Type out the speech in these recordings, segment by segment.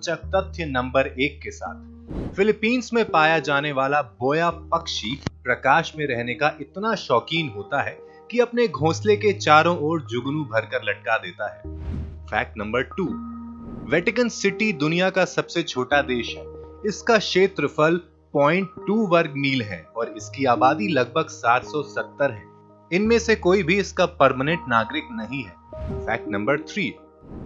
रोचक तथ्य नंबर 1 के साथ। फिलीपींस में पाया जाने वाला बोया पक्षी प्रकाश में रहने का इतना शौकीन होता है कि अपने घोंसले के चारों ओर जुगनू भरकर लटका देता है। फैक्ट नंबर 2, वेटिकन सिटी दुनिया का सबसे छोटा देश है। इसका क्षेत्रफल 0.2 वर्ग मील है और इसकी आबादी लगभग 770 है। इनमें से कोई भी इसका परमानेंट नागरिक नहीं है। फैक्ट नंबर 3,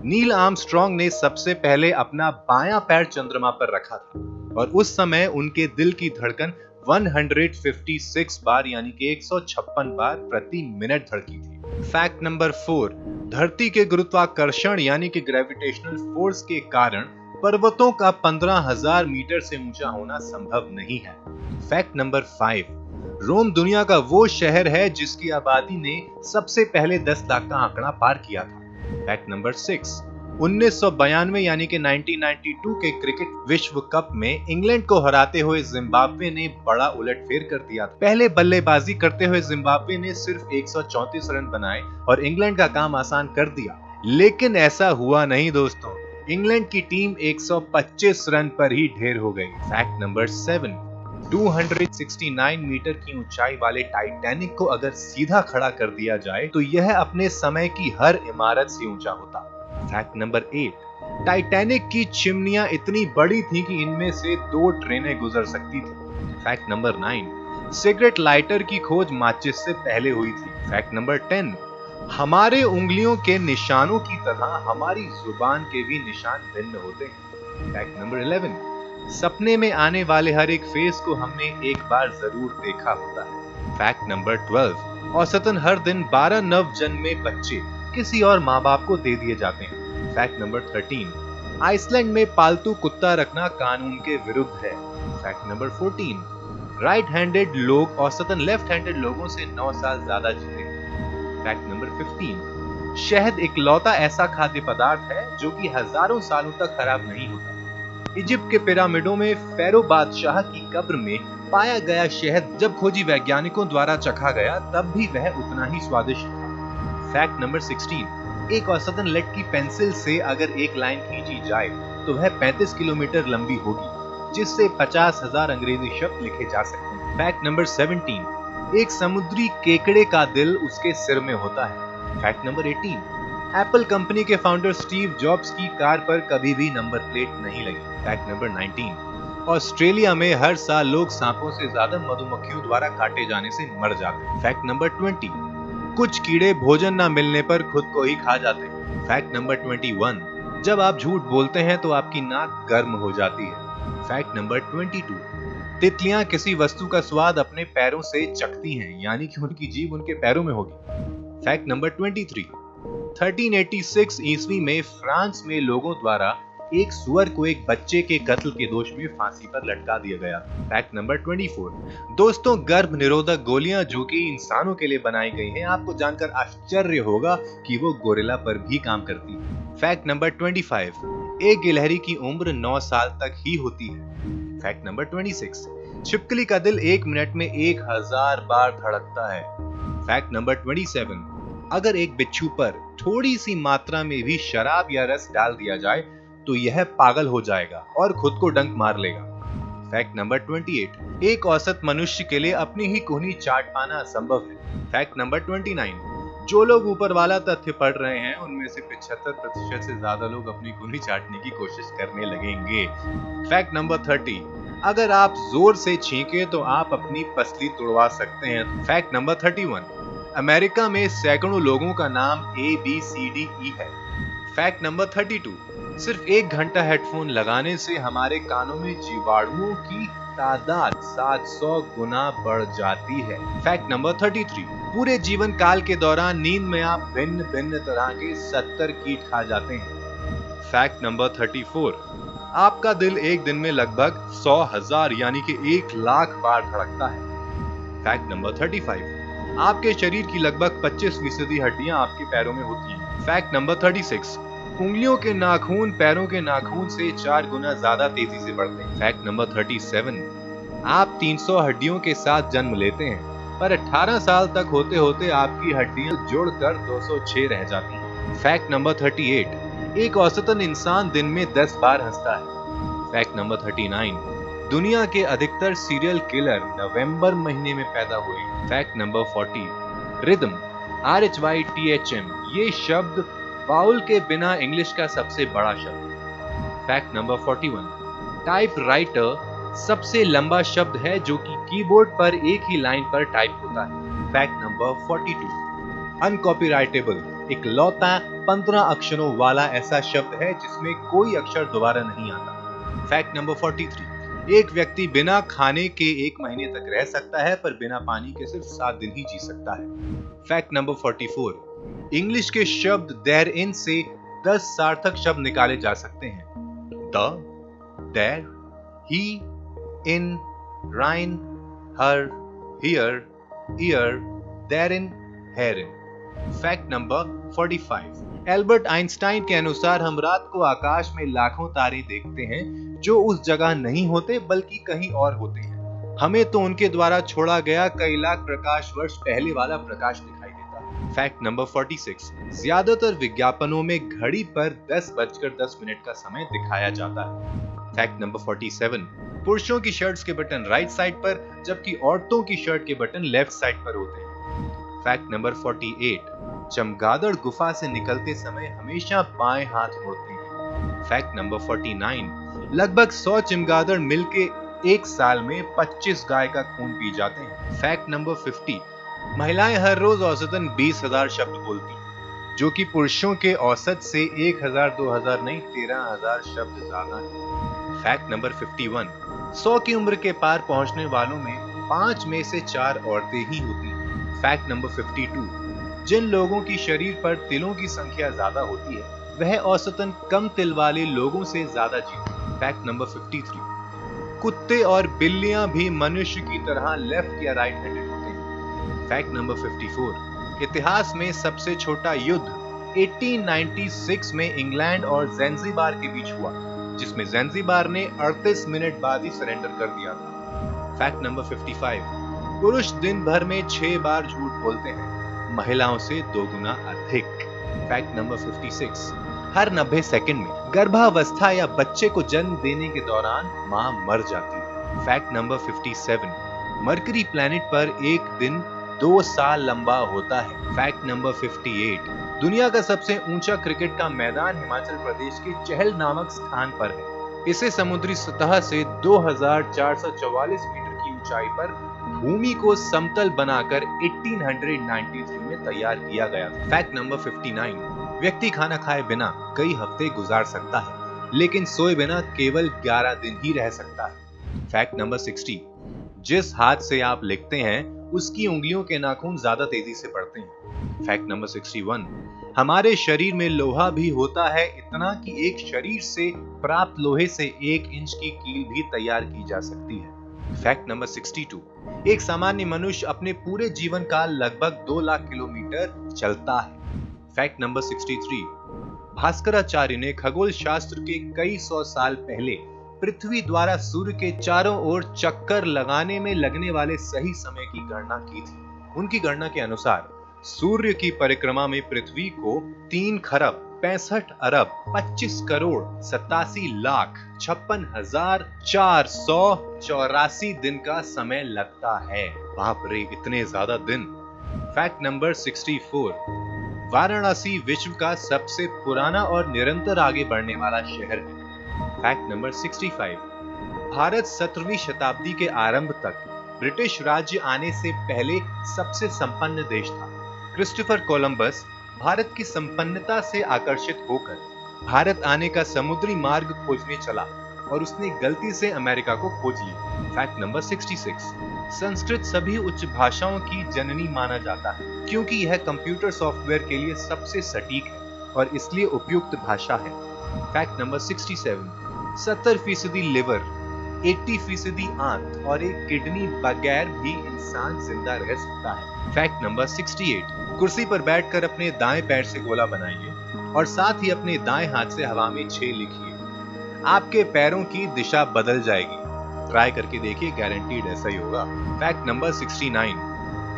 नील आर्मस्ट्रॉन्ग ने सबसे पहले अपना बायां पैर चंद्रमा पर रखा था और उस समय उनके दिल की धड़कन 156 बार यानी कि 156 बार प्रति मिनट धड़की थी। फैक्ट नंबर 4, धरती के गुरुत्वाकर्षण यानी कि ग्रेविटेशनल फोर्स के कारण पर्वतों का 15,000 मीटर से ऊंचा होना संभव नहीं है। फैक्ट नंबर 5, रोम दुनिया का वो शहर है जिसकी आबादी ने सबसे पहले 10 लाख का आंकड़ा पार किया था। फैक्ट नंबर 6, 1992 यानी कि 1992 के क्रिकेट विश्व कप में इंग्लैंड को हराते हुए जिम्बाब्वे ने बड़ा उलटफेर कर दिया था। पहले बल्लेबाजी करते हुए जिम्बाब्वे ने सिर्फ 134 रन बनाए और इंग्लैंड का काम आसान कर दिया, लेकिन ऐसा हुआ नहीं दोस्तों। इंग्लैंड की टीम 125 रन पर ही ढेर हो गई। फैक्ट नंबर 7, 269 मीटर की ऊंचाई वाले टाइटैनिक को अगर सीधा खड़ा कर दिया जाए तो यह अपने समय की हर इमारत से ऊंचा होता। फैक्ट नंबर 8, टाइटैनिक की चिमनियां इतनी बड़ी थी कि इनमें से 2 ट्रेनें गुजर सकती थी। फैक्ट नंबर 9, सिगरेट लाइटर की खोज माचिस से पहले हुई थी। फैक्ट नंबर 10, हमारे उंगलियों के निशानों की तरह हमारी जुबान के भी निशान भिन्न होते हैं। फैक्ट नंबर 11, सपने में आने वाले हर एक फेस को हमने एक बार जरूर देखा होता है। फैक्ट नंबर 12, औसतन हर दिन 12 नवजन्मे बच्चे किसी और माँ बाप को दे दिए जाते हैं। फैक्ट नंबर 13, आइसलैंड में पालतू कुत्ता रखना कानून के विरुद्ध है। फैक्ट नंबर 14, राइट हैंडेड लोग औसतन लेफ्ट हैंडेड लोगों से 9 साल ज्यादा जीते हैं। फैक्ट नंबर 15, शहद इकलौता ऐसा खाद्य पदार्थ है जो कि हजारों सालों तक खराब नहीं होता। इजिप्ट के पिरामिडों में फेरो बादशाह की कब्र में पाया गया शहद जब खोजी वैज्ञानिकों द्वारा चखा गया तब भी वह उतना ही स्वादिष्ट था। फैक्ट नंबर 16, एक औसतन लेड की पेंसिल से अगर एक लाइन खींची जाए तो वह 35 किलोमीटर लंबी होगी, जिससे 50,000 अंग्रेजी शब्द लिखे जा सकते हैं। फैक्ट नंबर 17, एक समुद्री केकड़े का दिल उसके सिर में होता है। फैक्ट नंबर 18, एप्पल कंपनी के फाउंडर स्टीव जॉब्स की कार पर कभी भी नंबर प्लेट नहीं लगी। फैक्ट नंबर 19, ऑस्ट्रेलिया में हर साल लोग सांपों से ज्यादा मधुमक्खियों द्वारा काटे जाने से मर जाते हैं। फैक्ट नंबर 20, कुछ कीड़े भोजन न मिलने पर खुद को ही खा जाते हैं। फैक्ट नंबर 21, जब आप झूठ बोलते हैं तो आपकी नाक गर्म हो जाती है। फैक्ट नंबर 22, तितलियां किसी वस्तु का स्वाद अपने पैरों से चखती हैं, यानी कि उनकी जीभ उनके पैरों में होगी। फैक्ट नंबर 23, 1386 ईस्वी में फ्रांस में लोगों द्वारा एक सुअर को एक बच्चे के कत्ल के दोष में फांसी पर लटका दिया गया। फैक्ट नंबर 24, दोस्तों गर्भ निरोधक गोलियां जो कि इंसानों के लिए बनाई गई हैं, आपको जानकर आश्चर्य होगा कि वो गोरिल्ला पर भी काम करती है। फैक्ट नंबर 25, एक गिलहरी की उम्र 9 साल तक ही होती है। फैक्ट नंबर 26, छिपकली का दिल 1 मिनट में 1000 बार धड़कता है। फैक्ट नंबर 27, अगर एक बिच्छू पर थोड़ी सी मात्रा में भी शराब या रस डाल दिया जाए तो यह पागल हो जाएगा और खुद को डंक मार लेगा। फैक्ट नंबर 28, एक औसत मनुष्य के लिए अपनी ही कोहनी चाट पाना असंभव है। फैक्ट नंबर 29, जो लोग ऊपर वाला तथ्य पढ़ रहे हैं उनमें से 75% से ज्यादा लोग अपनी कोहनी चाटने की कोशिश करने लगेंगे। फैक्ट नंबर 30, अगर आप जोर से छींके तो आप अपनी पसली तोड़वा सकते हैं। फैक्ट नंबर 31, अमेरिका में सैकड़ों लोगों का नाम ABCDE है। फैक्ट नंबर 32, सिर्फ 1 घंटा हेडफोन लगाने से हमारे कानों में जीवाणुओं की तादाद 700 गुना बढ़ जाती है। फैक्ट नंबर 33, पूरे जीवन काल के दौरान नींद में आप भिन्न भिन्न तरह के 70 कीट खा जाते हैं। फैक्ट नंबर 34, आपका दिल एक दिन में लगभग 100,000 यानी कि 1 लाख बार धड़कता है। फैक्ट नंबर 35, आपके शरीर की लगभग 25% हड्डियां आपके पैरों में होती हैं। फैक्ट नंबर 36, उंगलियों के नाखून पैरों के नाखून से 4 गुना ज्यादा तेजी से बढ़ते हैं। फैक्ट नंबर 37, आप 300 हड्डियों के साथ जन्म लेते हैं पर 18 साल तक होते होते आपकी हड्डियां जुड़कर 206 रह जाती हैं। फैक्ट नंबर 38, एक औसतन इंसान दिन में 10 बार हंसता है। फैक्ट नंबर 39, दुनिया के अधिकतर सीरियल किलर नवंबर महीने में पैदा हुए। फैक्ट नंबर 40, रिदम RHYTHM ये शब्द वाउल के बिना इंग्लिश का सबसे बड़ा शब्द। फैक्ट नंबर 41, टाइपराइटर सबसे लंबा शब्द है जो कि कीबोर्ड पर एक ही लाइन पर टाइप होता है। फैक्ट नंबर 42, अनकॉपीराइटेबल इकलौता 15 अक्षरों वाला ऐसा शब्द है जिसमें कोई अक्षर दोबारा नहीं आता। फैक्ट नंबर 43, एक व्यक्ति बिना खाने के 1 महीने तक रह सकता है पर बिना पानी के सिर्फ 7 दिन ही जी सकता है। फैक्ट नंबर 44, इंग्लिश के शब्द देयर इन से 10 सार्थक शब्द निकाले जा सकते हैं। The, there, he, in, rein, her, here, ear, therein, herein. Fact number 45, Albert Einstein के अनुसार हम रात को आकाश में लाखों तारे देखते हैं जो उस जगह नहीं होते बल्कि कहीं और होते हैं। हमें तो उनके द्वारा छोड़ा गया कई लाख प्रकाश वर्ष पहले वाला प्रकाश दिखाई देता है। फैक्ट नंबर 46, ज्यादातर विज्ञापनों में घड़ी पर 10:10 का समय दिखाया जाता है। फैक्ट नंबर 47, पुरुषों की शर्ट्स के बटन राइट साइड पर जबकि औरतों की शर्ट के बटन लेफ्ट साइड पर होते हैं। फैक्ट नंबर 48, चमगादड़ गुफा से निकलते समय हमेशा बाएं हाथ मोड़ते हैं। फैक्ट नंबर 49, लगभग 100 चमगादड़ मिलके एक साल में 25 गाय का खून पी जाते हैं। फैक्ट नंबर 50, महिलाएं हर रोज औसतन 20,000 शब्द बोलती हैं, जो कि पुरुषों के औसत से 1,000 2,000 नहीं 13,000 शब्द ज्यादा है। फैक्ट नंबर 51, 100 की उम्र के पार पहुंचने वालों में 5 में से 4 औरतें ही होती हैं। फैक्ट नंबर 52, जिन लोगों की शरीर पर तिलों की संख्या ज्यादा होती है वह औसतन कम तिल वाले लोगों से ज्यादा जीते हैं। फैक्ट नंबर 53, कुत्ते और बिल्लियां भी मनुष्य की तरह लेफ्ट या राइट हैंडेड होते हैं। फैक्ट नंबर 54, इतिहास में सबसे छोटा युद्ध 1896 में इंग्लैंड और ज़ैंज़िबार के बीच हुआ, जिसमें ज़ैंज़िबार ने 38 मिनट बाद ही सरेंडर कर दिया था। फैक्ट नंबर 55, पुरुष दिन भर में 6 बार झूठ बोलते हैं, महिलाओं से 2 गुना अधिक। फैक्ट नंबर 56, हर 90 सेकंड में गर्भावस्था या बच्चे को जन्म देने के दौरान मां मर जाती है। फैक्ट नंबर 57, मरकरी प्लैनेट पर एक दिन 2 साल लंबा होता है। फैक्ट नंबर 58, दुनिया का सबसे ऊंचा क्रिकेट का मैदान हिमाचल प्रदेश के चहल नामक स्थान पर है। इसे समुद्री सतह से 2444 मीटर की ऊंचाई पर भूमि को समतल बनाकर 1893 में तैयार किया गया था। फैक्ट नंबर 59, व्यक्ति खाना खाए बिना कई हफ्ते गुजार सकता है लेकिन सोए बिना केवल 11 दिन ही रह सकता है। फैक्ट नंबर 60, जिस हाथ से आप लिखते हैं उसकी उंगलियों के नाखून ज्यादा तेजी से बढ़ते हैं। फैक्ट नंबर 61, हमारे शरीर में लोहा भी होता है इतना कि एक शरीर से प्राप्त लोहे से 1 इंच की कील भी तैयार की जा सकती है। फैक्ट नंबर 62, एक सामान्य मनुष्य अपने पूरे जीवन काल लगभग 2 लाख किलोमीटर चलता है। फैक्ट नंबर 63, भास्कराचार्य ने खगोल शास्त्र के कई 100 साल पहले पृथ्वी द्वारा सूर्य के चारों ओर चक्कर लगाने में लगने वाले सही समय की गणना की थी। उनकी गणना के अनुसार सूर्य की परिक्रमा में पृथ्वी को 3 खरब 65 अरब 25 करोड़ 87 लाख 56,484 दिन का समय लगता है। बाप रे, इतने ज्यादा दिन। फैक्ट नंबर 64, वाराणसी विश्व का सबसे पुराना और निरंतर आगे बढ़ने वाला शहर है। फैक्ट नंबर 65, भारत 17वीं शताब्दी के आरंभ तक ब्रिटिश राज्य आने से पहले सबसे संपन्न देश था। क्रिस्टोफर कोलंबस भारत की संपन्नता से आकर्षित होकर भारत आने का समुद्री मार्ग खोजने चला और उसने गलती से अमेरिका को खोज लिया। फैक्ट नंबर 66, संस्कृत सभी उच्च भाषाओं की जननी माना जाता है क्योंकि यह कंप्यूटर सॉफ्टवेयर के लिए सबसे सटीक है और इसलिए उपयुक्त भाषा है। फैक्ट नंबर 67, 70% लिवर, 80% आंत और 1 किडनी बगैर भी इंसान जिंदा रह सकता है। फैक्ट नंबर 68, कुर्सी पर बैठकर अपने दाएं पैर से गोला बनाइए और साथ ही अपने दाएं हाथ से हवा में 6 लिखिए। आपके पैरों की दिशा बदल जाएगी। ट्राई करके देखिए, गारंटीड ऐसा ही होगा। फैक्ट नंबर 69,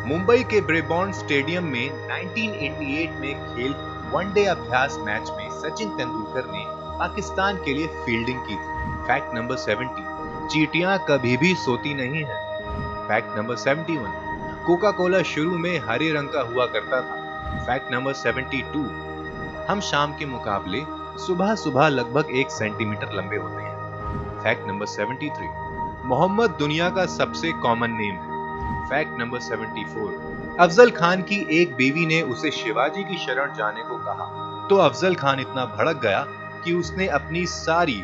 मुंबई के ब्रेबॉर्न स्टेडियम में 1988 में खेल वनडे अभ्यास मैच में सचिन तेंदुलकर ने पाकिस्तान के लिए फील्डिंग की थी। फैक्ट नंबर 70, चींटियां कभी भी सोती नहीं है। फैक्ट नंबर 71, कोका कोला शुरू में हरे रंग का हुआ करता था। फैक्ट नंबर 72, हम शाम के मुकाबले सुबह सुबह लगभग 1 सेंटीमीटर लंबे होते हैं। फैक्ट नंबर 73, मोहम्मद दुनिया का सबसे कॉमन नेम है। फैक्ट नंबर 74, अफजल खान की एक बीवी ने उसे शिवाजी की शरण जाने को कहा तो अफजल खान इतना भड़क गया कि उसने अपनी सारी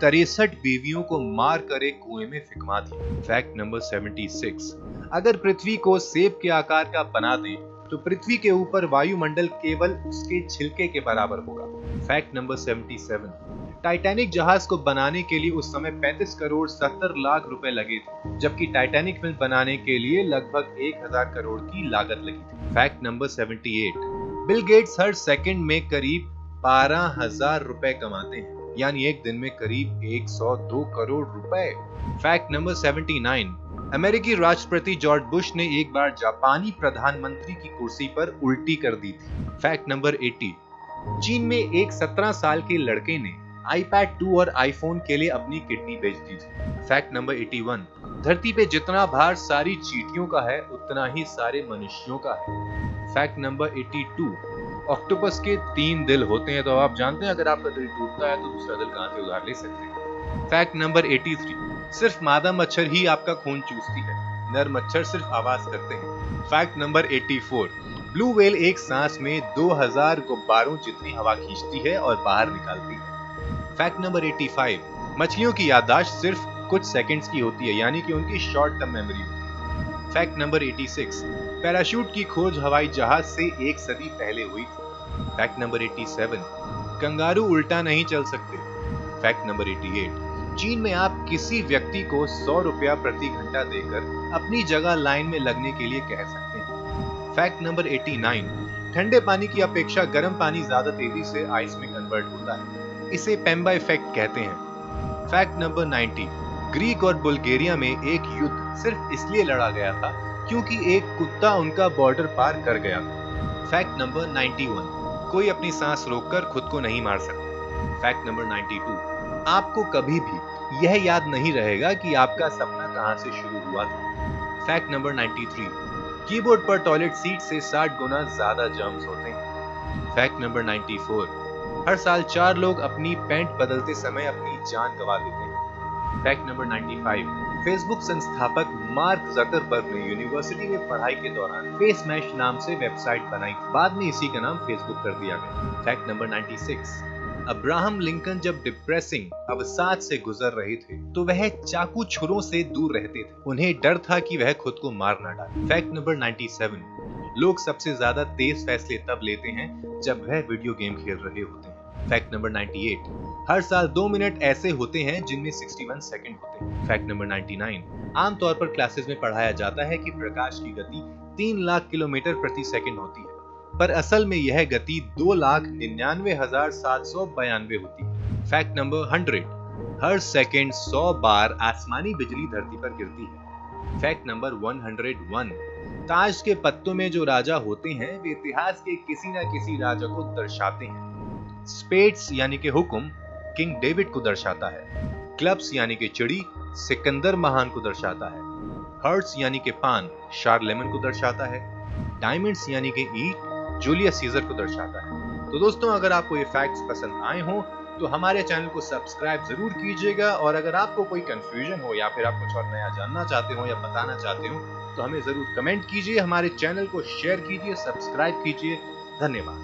63 बीवियों को मार कर एक कुएं में फिकवा दी। फैक्ट नंबर 76, अगर पृथ्वी को सेब के आकार का बना दे तो पृथ्वी के ऊपर वायुमंडल केवल उसके छिलके के बराबर होगा। फैक्ट नंबर 77, टाइटैनिक जहाज को बनाने के लिए उस समय 35 करोड़ 70 लाख रुपए लगे थे, जबकि टाइटैनिक फिल्म बनाने के लिए लगभग 1000 करोड़ की लागत लगी थी। फैक्ट नंबर 78, बिल गेट्स हर सेकंड में करीब 12,000 रुपए कमाते हैं, यानी एक दिन में करीब 102 करोड़ रुपए। फैक्ट नंबर 79, अमेरिकी राष्ट्रपति जॉर्ज बुश ने एक बार जापानी प्रधानमंत्री की कुर्सी पर उल्टी कर दी थी। फैक्ट नंबर 80, चीन में एक 17 साल के लड़के ने iPad 2 और iPhone के लिए अपनी किडनी बेच दी थी। फैक्ट नंबर 81, धरती पे जितना भार सारी चींटियों का है उतना ही सारे मनुष्यों का है। फैक्ट नंबर 82, ऑक्टोपस के 3 दिल होते हैं, तो आप जानते हैं अगर आपका दिल टूटता है तो दूसरा दिल कहां से उधार ले सकते हैं। फैक्ट नंबर 83, सिर्फ मादा मच्छर ही आपका खून चूसती है, नर मच्छर सिर्फ आवाज करते हैं। फैक्ट नंबर 84, ब्लू व्हेल एक सांस में 2000 गुब्बारों जितनी हवा खींचती है और बाहर निकालती है। फैक्ट नंबर 85, मछलियों की याददाश्त सिर्फ कुछ सेकंड्स की होती है, यानी कि उनकी शॉर्ट टर्म मेमोरी होती है। फैक्ट नंबर 86, पैराशूट की खोज हवाई जहाज से 1 सदी पहले हुई थी। फैक्ट नंबर 87, कंगारू उल्टा नहीं चल सकते। फैक्ट नंबर 88, चीन में आप किसी व्यक्ति को 100 रुपया प्रति घंटा देकर अपनी जगह लाइन में लगने के लिए कह सकते हैं। फैक्ट नंबर 89, ठंडे पानी की अपेक्षा गर्म पानी ज्यादा तेजी से आइस में कन्वर्ट होता है, इसे पेम्बा इफेक्ट कहते हैं। फैक्ट नंबर 90, ग्रीक और बुल्गारिया में एक युद्ध सिर्फ इसलिए लड़ा गया था क्योंकि एक कुत्ता उनका बॉर्डर पार कर गया था। फैक्ट नंबर 91, कोई अपनी सांस रोककर खुद को नहीं मार सकता। फैक्ट नंबर 92, आपको कभी भी यह याद नहीं रहेगा कि आपका सपना कहां से शुरू हुआ था। फैक्ट नंबर 93, कीबोर्ड पर टॉयलेट सीट से 60 गुना ज्यादा जर्म्स होते हैं। फैक्ट नंबर 94, हर साल 4 लोग अपनी पैंट बदलते समय अपनी जान गंवा देते हैं। फैक्ट नंबर 95, फेसबुक संस्थापक मार्क जकरबर्ग ने यूनिवर्सिटी में पढ़ाई के दौरान फेस मैश नाम से वेबसाइट बनाई, बाद में इसी का नाम फेसबुक कर दिया गया। फैक्ट नंबर 96, अब्राहम लिंकन जब डिप्रेसिंग अवसाद से गुजर रहे थे तो वह चाकू छुरों से दूर रहते थे, उन्हें डर था कि वह खुद को मार न डाले। फैक्ट नंबर 97, लोग सबसे ज्यादा तेज फैसले तब लेते हैं जब वह वीडियो गेम खेल रहे होते हैं। फैक्ट नंबर 98, हर साल 2 मिनट ऐसे होते हैं जिनमें 61 सेकंड होते हैं। फैक्ट नंबर 99, आमतौर पर क्लासेस में पढ़ाया जाता है कि प्रकाश की गति 3 लाख किलोमीटर प्रति सेकंड होती है, पर असल में यह गति 2,99,792 होती है। फैक्ट नंबर 100, हर सेकंड 100 बार आसमानी बिजली धरती पर गिरती है। फैक्ट नंबर 101, ताज के पत्तों में जो राजा होते हैं वे इतिहास के किसी न किसी राजा को दर्शाते हैं। स्पेड्स यानी कि हुक्म किंग डेविड को दर्शाता है। क्लब्स यानी कि चिड़ी सिकंदर महान को दर्शाता है। हर्ट्स यानी कि पान शार्लेमन को दर्शाता है। डायमंड्स यानी कि ईट जूलियस सीजर को दर्शाता है। तो दोस्तों, अगर आपको ये फैक्ट्स पसंद आए हों तो हमारे चैनल को सब्सक्राइब जरूर कीजिएगा, और अगर आपको कोई कंफ्यूजन हो या फिर आप कुछ और नया जानना चाहते हो या बताना चाहते हो तो हमें जरूर कमेंट कीजिए, हमारे चैनल को शेयर कीजिए, सब्सक्राइब कीजिए। धन्यवाद।